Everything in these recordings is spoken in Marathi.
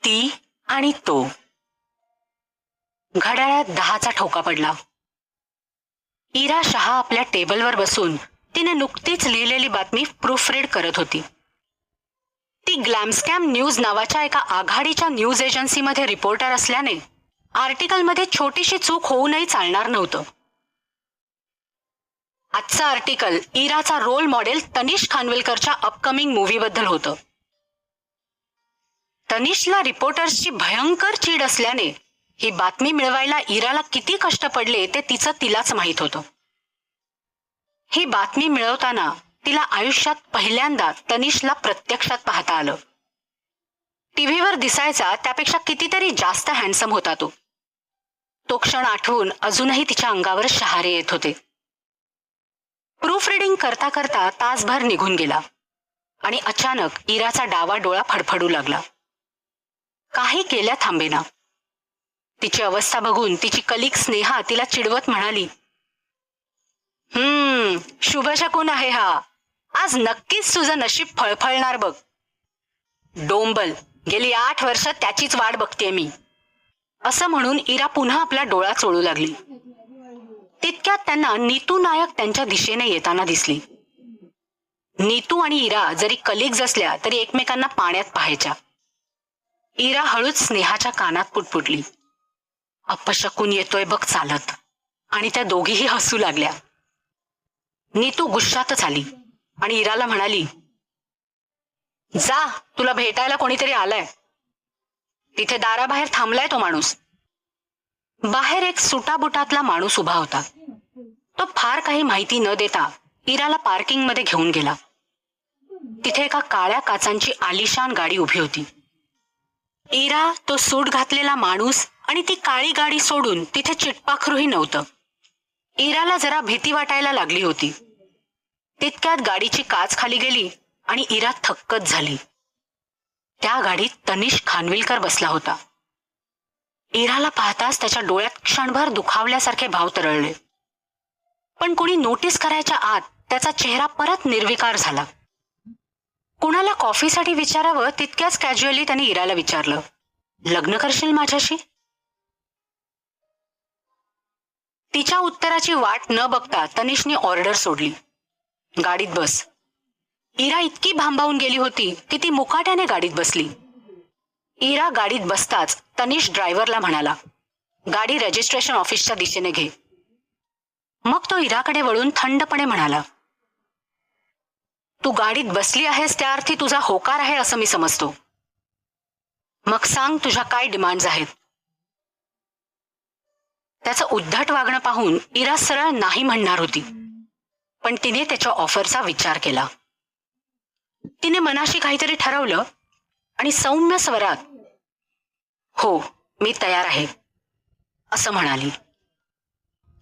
ती आणि तो. घड्याळात 10चा ठोका पडला. इरा शहा आपल्या टेबलवर बसून तिने नुकतीच लिहिलेली बातमी प्रूफ रीड करत होती. ती ग्लॅमस्कॅम न्यूज नावाच्या एका आघाडीच्या न्यूज एजन्सीमध्ये रिपोर्टर असल्याने आर्टिकलमध्ये छोटीशी चूक होऊनही चालणार नव्हतं. आजचं आर्टिकल इराचा रोल मॉडेल तनिष खानविलकरच्या अपकमिंग मूव्हीबद्दल होतं. तनिषला रिपोर्टर्सची भयंकर चीड असल्याने ही बातमी मिळवायला इराला किती कष्ट पडले ते तिलाच माहीत होतं. ही बातमी मिळवताना तिला आयुष्यात पहिल्यांदा तनिषला प्रत्यक्षात पाहता आलं. टीव्हीवर दिसायचा त्यापेक्षा कितीतरी जास्त हँडसम होता तो. तो क्षण आठवून अजूनही तिच्या अंगावर शहारे येत होते. प्रूफ रिडिंग करता करता तासभर निघून गेला आणि अचानक इराचा डावा डोळा फडफडू लागला. काही केल्या थांबेना. तिची अवस्था बघून तिची कलिक स्नेहा तिला चिडवत म्हणाली, शुभशकुन आहे हा. आज नक्कीच तुझं नशीब फळफळणार बघ. डोंबल, गेली 8 वर्ष त्याचीच वाट बघतेय मी. असं म्हणून इरा पुन्हा आपला डोळा चोळू लागली. तितक्यात त्यांना नीतू नायक त्यांच्या दिशेने येताना दिसली. नीतू आणि इरा जरी कलिग्ज असल्या तरी एकमेकांना पाण्यात पाहायच्या. इरा हळूच स्नेहाच्या कानात पुटपुटली, अपशकुन येतोय बघ चालत. आणि त्या दोघीही हसू लागल्या. नीतू गुस्सातच आली आणि इराला म्हणाली, जा, तुला भेटायला कोणीतरी आलाय. तिथे दाराबाहेर थांबलाय तो माणूस. बाहेर एक सुटाबुटातला माणूस उभा होता. तो फार काही माहिती न देता इराला पार्किंग मध्ये घेऊन गेला. तिथे एका काळ्या काचांची आलिशान गाडी उभी होती. इरा, तो सूट घातलेला माणूस आणि ती काळी गाडी सोडून तिथे चिटपाखरूही नव्हतं. इराला जरा भीती वाटायला लागली होती. तितक्यात गाडीची काच खाली गेली आणि इरा थक्कच झाली. त्या गाडीत तनिष खानविलकर बसला होता. इराला पाहताच त्याच्या डोळ्यात क्षणभर दुखावल्यासारखे भाव तरळले. पण कोणी नोटीस करायच्या आत त्याचा चेहरा परत निर्विकार झाला. कुणाला कॉफीसाठी विचारावं तितक्याच कॅज्युअली त्याने इराला विचारलं, लग्न करशील माझ्याशी? तिच्या उत्तराची वाट न बघता तनिषने ऑर्डर सोडली, गाडीत बस. इरा इतकी भांबावून गेली होती की ती मुकाट्याने गाडीत बसली. इरा गाडीत बसताच तनिष ड्रायव्हरला म्हणाला, गाडी रजिस्ट्रेशन ऑफिसच्या दिशेने घे. मग तो इराकडे वळून थंडपणे म्हणाला, तू गाडीत बसली आहेस त्या अर्थी तुझा होकार आहे असं मी समजतो. मग सांग तुझ्या काय डिमांड्स आहेत. त्याचं उद्धट वागणं पाहून इरा सरळ नाही म्हणणार होती, पण तिने त्याच्या ऑफरचा विचार केला. तिने मनाशी काहीतरी ठरवलं आणि सौम्य स्वरात, हो, मी तयार आहे, असं म्हणाली.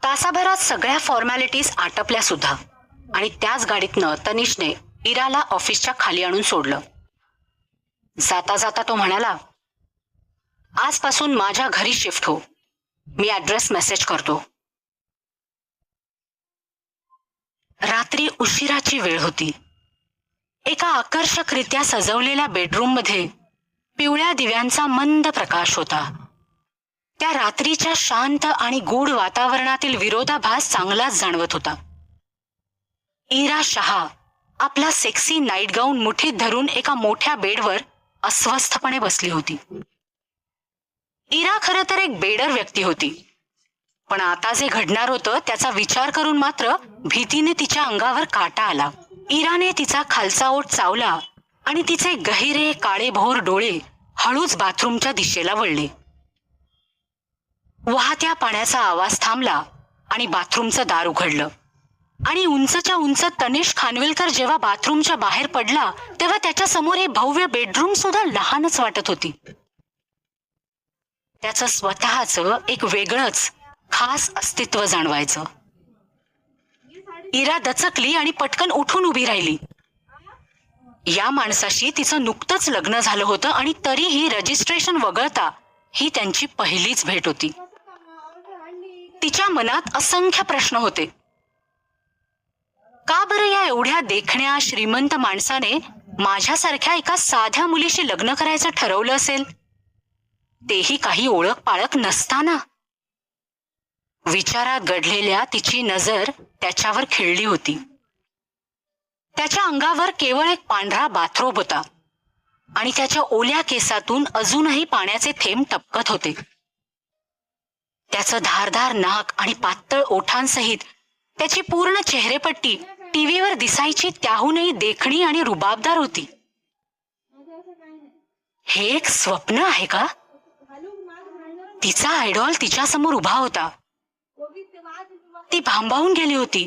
तासाभरात सगळ्या फॉर्मॅलिटीज आटपल्या सुद्धा आणि त्याच गाडीतनं तनिषने इराला ऑफिसच्या खाली आणून सोडलं. जाता जाता तो म्हणाला, आजपासून माझ्या घरी शिफ्ट हो, मी ऍड्रेस मेसेज करतो. रात्री उशिराची वेळ होती. एका आकर्षकरित्या सजवलेल्या बेडरूममध्ये पिवळ्या दिव्यांचा मंद प्रकाश होता. त्या रात्रीच्या शांत आणि गूढ वातावरणातील विरोधाभास चांगलाच जाणवत होता. इरा शहा आपला सेक्सी नाईट गाऊन मुठीत धरून एका मोठ्या बेडवर अस्वस्थपणे बसली होती. इरा खरं तर एक बेडर व्यक्ती होती, पण आता जे घडणार होतं त्याचा विचार करून मात्र भीतीने तिच्या अंगावर काटा आला. इराने तिचा खालचा ओठ चावला आणि तिचे गहिरे काळेभोर डोळे हळूच बाथरूमच्या दिशेला वळले. वाहत्या पाण्याचा आवाज थांबला आणि बाथरूमचं दार उघडलं आणि उंचच्या उंच तनिष खानविलकर जेव्हा बाथरूमच्या बाहेर पडला तेव्हा त्याच्या समोर हे भव्य बेडरूम सुद्धा लहानच वाटत होती. त्याचं स्वतःचं एक वेगळंच खास अस्तित्व जाणवायचं. इरा दचकली आणि पटकन उठून उभी राहिली. या माणसाशी तिचं नुकतंच लग्न झालं होतं आणि तरीही रजिस्ट्रेशन वगळता ही त्यांची पहिलीच भेट होती. तिच्या मनात असंख्य प्रश्न होते. का बरं या एवढ्या देखण्या श्रीमंत माणसाने माझ्यासारख्या एका साध्या मुलीशी लग्न करायचं ठरवलं असेल? तेही काही ओळख पाळख नसताना. विचारात गढलेल्या तिची नजर त्याच्यावर खिळली होती. त्याच्या अंगावर केवळ एक पांढरा बाथरोब होता आणि त्याच्या ओल्या केसातून अजूनही पाण्याचे थेंब टपकत होते. त्याचं धारदार नाक आणि पातळ ओठांसहित त्याची पूर्ण चेहरेपट्टी टीव्हीवर दिसायची त्याहूनही देखणी आणि रुबाबदार होती. हे एक स्वप्न आहे का? तिचा आयडॉल तिच्यासमोर उभा होता. ती भांबावून गेली होती.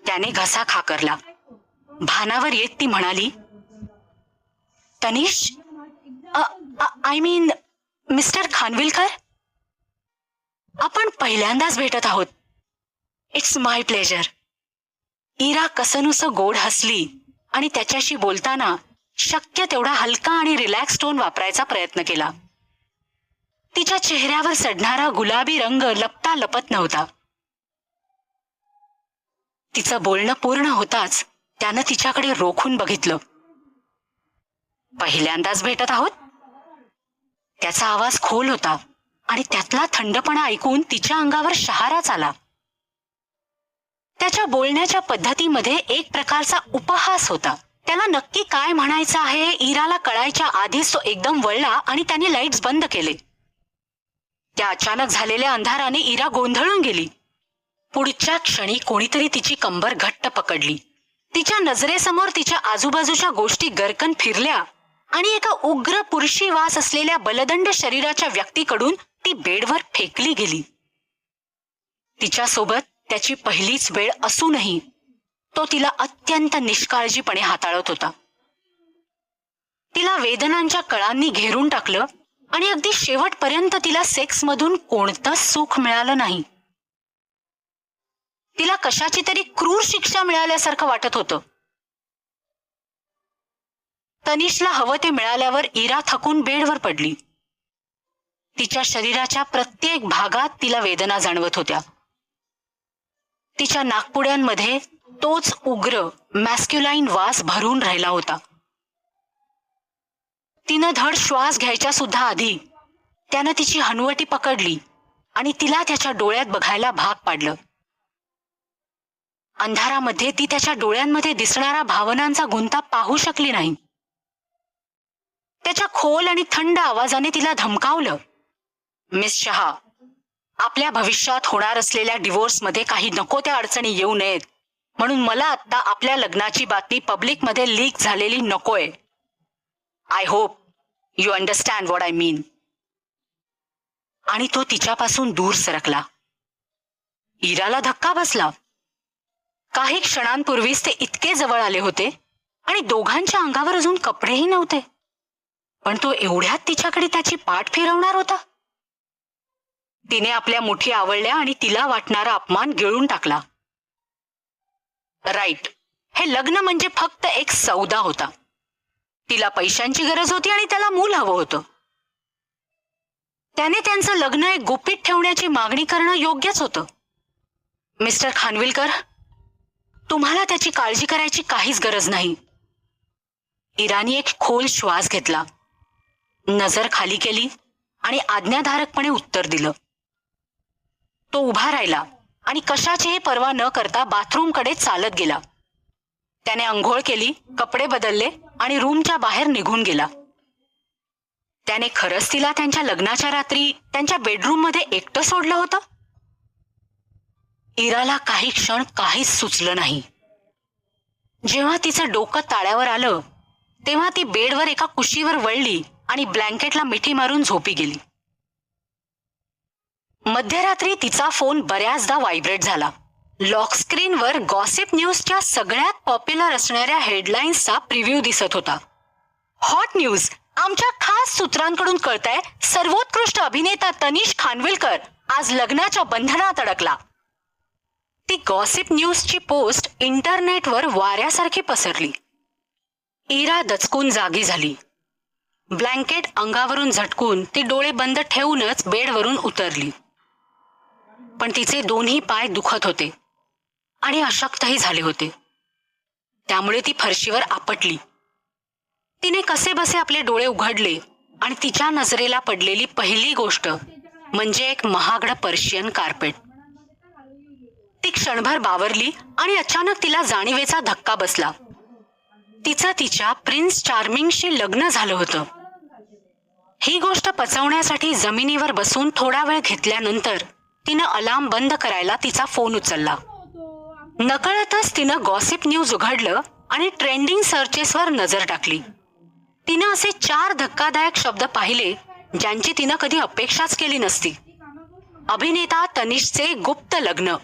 त्याने घसा खाकरला. भानावर येत ती म्हणाली, Tanish, I mean mister Khanvilkar, आपण पहिल्यांदाच भेटत आहोत. It's my pleasure. इरा कसनुसं गोड हसली आणि त्याच्याशी बोलताना शक्य तेवढा हलका आणि रिलॅक्स टोन वापरायचा प्रयत्न केला. तिच्या चेहऱ्यावर चढणारा गुलाबी रंग लपता लपत नव्हता. तिचं बोलणं पूर्ण होताच त्यानं तिच्याकडे रोखून बघितलं. पहिल्यांदाच भेटत आहोत? त्याचा आवाज खोल होता आणि त्यातला थंडपणा ऐकून तिच्या अंगावर शहाराच आला. त्याच्या बोलण्याच्या पद्धतीमध्ये एक प्रकारचा उपहास होता. त्याला नक्की काय म्हणायचं आहे इराला कळायच्या आधीच तो एकदम वळला आणि त्याने लाईट्स बंद केले. त्या अचानक झालेल्या अंधाराने इरा गोंधळून गेली. पुढच्या क्षणी कोणीतरी तिची कंबर घट्ट पकडली. तिच्या नजरेसमोर तिच्या आजूबाजूच्या गोष्टी गरकन फिरल्या आणि एका उग्र पुरुषी वास असलेल्या बलदंड शरीराच्या व्यक्तीकडून ती बेडवर फेकली गेली. तिच्यासोबत त्याची पहिलीच वेळ असूनही तो तिला अत्यंत निष्काळजीपणे हाताळत होता. तिला वेदनांच्या कळांनी घेरून टाकलं आणि अगदी शेवटपर्यंत तिला सेक्समधून कोणतंच सुख मिळालं नाही. तिला कशाची तरी क्रूर शिक्षा मिळाल्यासारखं वाटत होतं. तनिषला हवं ते मिळाल्यावर इरा थकून बेडवर पडली. तिच्या शरीराच्या प्रत्येक भागात तिला वेदना जाणवत होत्या. तिच्या नाकपुड्यांमध्ये तोच उग्र मॅस्क्युलाइन वास भरून राहिला होता. तिनं धड श्वास घ्यायच्या सुद्धा आधी त्यानं तिची हनुवटी पकडली आणि तिला त्याच्या डोळ्यात बघायला भाग पाडलं. अंधारामध्ये ती त्याच्या डोळ्यांमध्ये दिसणारा भावनांचा गुंता पाहू शकली नाही. त्याच्या खोल आणि थंड आवाजाने तिला धमकावलं, मिस शहा, आपल्या भविष्यात होणार असलेल्या डिवोर्समध्ये काही नको त्या अडचणी येऊ नयेत म्हणून मला आता आपल्या लग्नाची बातमी पब्लिकमध्ये लीक झालेली नकोय. I hope you understand what I mean. आणि तो तिच्यापासून दूर सरकला. इराला धक्का बसला. काही क्षणांपूर्वीच ते इतके जवळ आले होते आणि दोघांच्या अंगावर अजून कपडेही नव्हते, पण तो एवढ्यात तिच्याकडे त्याची पाठ फिरवणार होता. तिने आपल्या मुठी आवळल्या आणि तिला वाटणारा अपमान गिळून टाकला. राईट, हे लग्न म्हणजे फक्त एक सौदा होता. तिला पैशांची गरज होती आणि त्याला मूल हवं होतं. त्याने त्यांचं लग्न एक गुपित ठेवण्याची मागणी करणं योग्यच होतं. मिस्टर खानविलकर, तुम्हाला त्याची काळजी करायची काहीच गरज नाही. इराने एक खोल श्वास घेतला, नजर खाली केली आणि आज्ञाधारकपणे उत्तर दिलं. तो उभा राहिला आणि कशाचीही पर्वा न करता बाथरूमकडे चालत गेला. त्याने अंघोळ केली, कपडे बदलले आणि रूमच्या बाहेर निघून गेला. त्याने खरंच तिला त्यांच्या लग्नाच्या रात्री त्यांच्या बेडरूममध्ये एकटं सोडलं होतं? इराला काही क्षण काहीच सुचलं नाही. जेव्हा तिचं डोकं ताळ्यावर आलं तेव्हा ती बेडवर एका कुशीवर वळली आणि ब्लँकेटला मिठी मारून झोपी गेली. मध्यरात्री तिचा फोन बऱ्याचदा व्हायब्रेट झाला. लॉक स्क्रीनवर गॉसिप न्यूजच्या सगळ्यात पॉप्युलर असणाऱ्या हेडलाईन्सचा प्रिव्ह्यू दिसत होता. हॉट न्यूज, आमच्या खास सूत्रांकडून कळतंय, सर्वोत्कृष्ट अभिनेता तनिष खानविलकर आज लग्नाच्या बंधनात अडकला. ती गॉसिप न्यूजची पोस्ट इंटरनेटवर वाऱ्यासारखी पसरली. इरा दचकून जागी झाली. ब्लँकेट अंगावरून झटकून ती डोळे बंद ठेवूनच बेडवरून उतरली. पण तिचे दोन्ही पाय दुखत होते आणि अशक्तही झाले होते. त्यामुळे ती फरशीवर आपटली. तिने कसेबसे आपले डोळे उघडले आणि तिच्या नजरेला पडलेली पहिली गोष्ट म्हणजे एक महागडं पर्शियन कार्पेट. ती क्षणभर बावरली आणि अचानक तिला जाणीवेचा धक्का बसला. तिचं तिच्या प्रिन्स चार्मिंगशी लग्न झालं होतं. ही गोष्ट पचवण्यासाठी जमिनीवर बसून थोडा वेळ घेतल्यानंतर तिनं अलार्म बंद करायला तिचा फोन उचलला. नकळतच तिनं गॉसिप न्यूज उघडलं आणि ट्रेंडिंग सर्चेसवर नजर टाकली. तिनं असे 4 धक्कादायक शब्द पाहिले ज्यांची तिनं कधी अपेक्षाच केली नसती. अभिनेता तनिषचे गुप्त लग्न.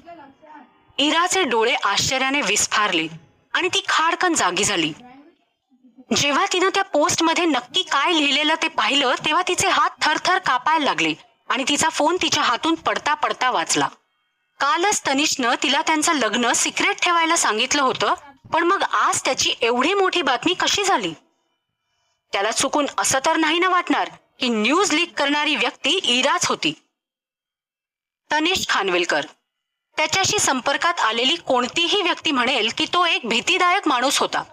इराचे डोळे आश्चर्याने विस्फारले आणि ती खाडकन जागी झाली. जेव्हा तिनं त्या पोस्टमध्ये नक्की काय लिहिलेलं ते पाहिलं तेव्हा तिचे हात थरथर कापायला लागले आणि तिचा फोन तिच्या हातून पडता पडता वाचला. कालच तनिषनं तिला त्यांचं लग्न सिक्रेट ठेवायला सांगितलं होतं, पण मग आज त्याची एवढी मोठी बातमी कशी झाली? त्याला चुकून असं तर नाही ना वाटणार की न्यूज लीक करणारी व्यक्ती इराच होती? तनिष खानविलकर. त्याच्याशी संपर्कात आलेली कोणतीही व्यक्ती म्हणेल की तो एक भीतीदायक माणूस होता.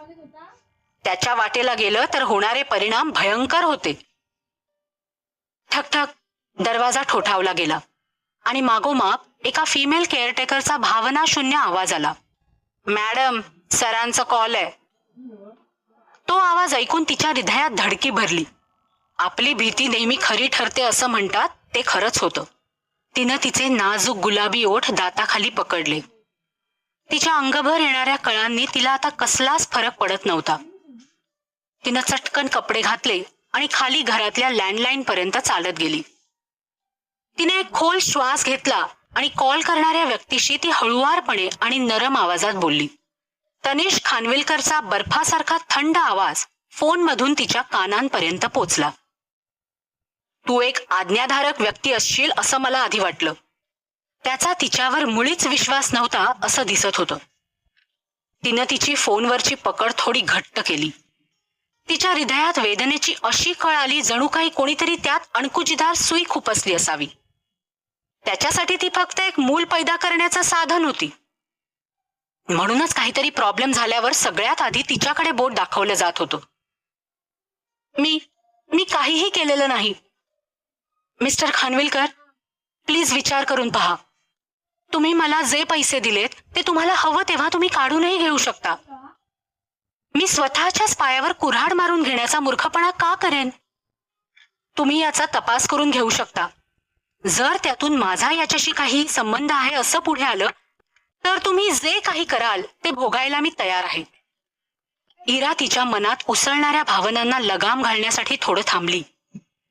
त्याच्या वाटेला गेलं तर होणारे परिणाम भयंकर होते. ठकठक दरवाजा ठोठावला गेला आणि मागोमाग एका फिमेल केअरटेकरचा भावनाशून्य आवाज आला. मॅडम, सरांचा कॉल आहे. तो आवाज ऐकून तिच्या हृदयात धडकी भरली. आपली भीती नेहमी खरी ठरते असं म्हणतात, ते खरंच होतं. तिनं तिचे नाजूक गुलाबी ओठ दाताखाली पकडले. तिच्या अंगभर येणाऱ्या कळांनी तिला आता कसलाच फरक पडत नव्हता. तिनं चटकन कपडे घातले आणि खाली घरातल्या लँडलाईन पर्यंत चालत गेली. तिने एक खोल श्वास घेतला आणि कॉल करणाऱ्या व्यक्तीशी ती हळुवारपणे आणि नरम आवाजात बोलली. तनिष खानविलकरचा बर्फासारखा थंड आवाज फोनमधून तिच्या कानांपर्यंत पोचला. तू एक आज्ञाधारक व्यक्ती असशील असं मला आधी वाटलं. त्याचा तिच्यावर मुळीच विश्वास नव्हता असं दिसत होतं. तिनं तिची फोनवरची पकड थोडी घट्ट केली. तिच्या हृदयात वेदनेची अशी कळ आली जणू काही कोणीतरी त्यात अणकुचीदार सुई खुपसली असावी. त्याच्यासाठी ती फक्त एक मूल पैदा करण्याचं साधन होती. म्हणूनच काहीतरी प्रॉब्लेम झाल्यावर सगळ्यात आधी तिच्याकडे बोट दाखवलं जात होतं. मी काहीही केलेलं नाही. मिस्टर खानविलकर, प्लीज विचार करून पहा. तुम्ही मला जे पैसे दिलेत ते तुम्हाला हवं तेव्हा तुम्ही काढूनही घेऊ शकता. मी स्वतःच्याच पायावर कुऱ्हाड मारून घेण्याचा मूर्खपणा का करेन? तुम्ही याचा तपास करून घेऊ शकता. जर त्यातून माझा याच्याशी काही संबंध आहे असं पुढे आलं तर तुम्ही जे काही कराल ते भोगायला मी तयार आहे. इरा तिच्या मनात उसळणाऱ्या भावनांना लगाम घालण्यासाठी थोडं थांबली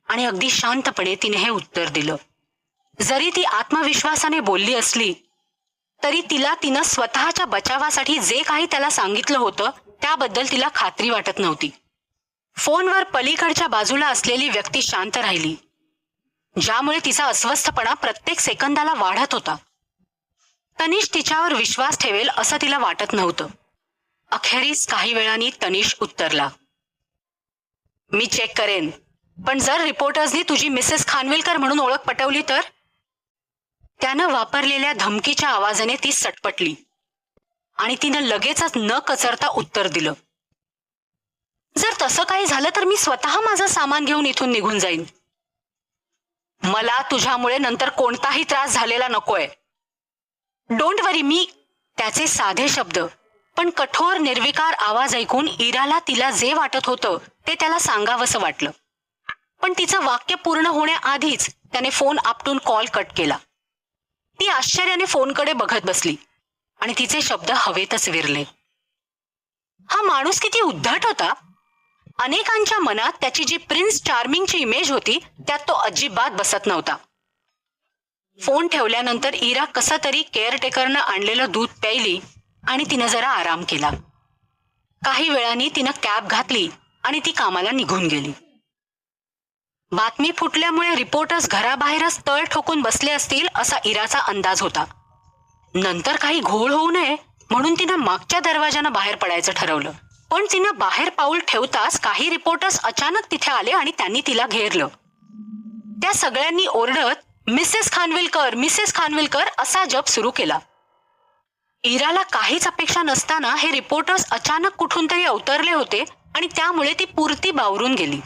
आणि अगदी शांतपणे तिने हे उत्तर दिलं. जरी ती आत्मविश्वासाने बोलली असली तरी तिनं स्वतःच्या बचावासाठी जे काही त्याला सांगितलं होतं त्याबद्दल तिला खात्री वाटत नव्हती. फोनवर पलीकडच्या बाजूला असलेली व्यक्ती शांत राहिली, ज्यामुळे तिचा अस्वस्थपणा प्रत्येक सेकंदाला वाढत होता. तनिष तिच्यावर विश्वास ठेवेल असं तिला वाटत नव्हतं. अखेरीस काही वेळाने तनिष उत्तरला. मी चेक करेन, पण जर रिपोर्टर्सनी तुझी मिसेस खानविलकर म्हणून ओळख पटवली तर? त्यानं वापरलेल्या धमकीच्या आवाजाने ती सटपटली आणि तिनं लगेचच न कचरता उत्तर दिलं. जर तसं काही झालं तर मी स्वतः माझं सामान घेऊन इथून निघून जाईन. मला तुझ्यामुळे नंतर कोणताही त्रास झालेला नकोय. डोंट वरी. मी त्याचे साधे शब्द पण कठोर निर्विकार आवाज ऐकून इराला तिला जे वाटत होतं ते त्याला सांगावंसं वाटलं. पण तिचं वाक्य पूर्ण होण्याआधीच त्याने फोन आपटून कॉल कट केला. ती आश्चर्याने फोनकडे बघत बसली आणि तिचे शब्द हवेतच विरले. हा माणूस किती उद्धट होता. अनेकांच्या मनात त्याची जी प्रिन्स चार्मिंगची इमेज होती त्यात तो अजिबात बसत नव्हता. फोन ठेवल्यानंतर इरा कसं तरी केअरटेकरनं आणलेलं दूध प्यायली आणि तिनं जरा आराम केला. काही वेळाने तिनं कॅब घातली आणि ती कामाला निघून गेली. बातमी फुटल्यामुळे रिपोर्टर्स घराबाहेरच तळ ठोकून बसले असतील असा इराचा अंदाज होता. नंतर काही घोळ होऊ नये म्हणून तिनं मागच्या दरवाजानं बाहेर पडायचं ठरवलं. पण तिनं बाहेर पाऊल ठेवताच काही रिपोर्टर्स अचानक तिथे आले आणि त्यांनी तिला घेरलं. त्या सगळ्यांनी ओरडत मिसेस खानविलकर, मिसेस खानविलकर असा जप सुरू केला. इराला काहीच अपेक्षा नसताना हे रिपोर्टर्स अचानक कुठून तरी अवतरले होते आणि त्यामुळे ती पुरती बावरून गेली.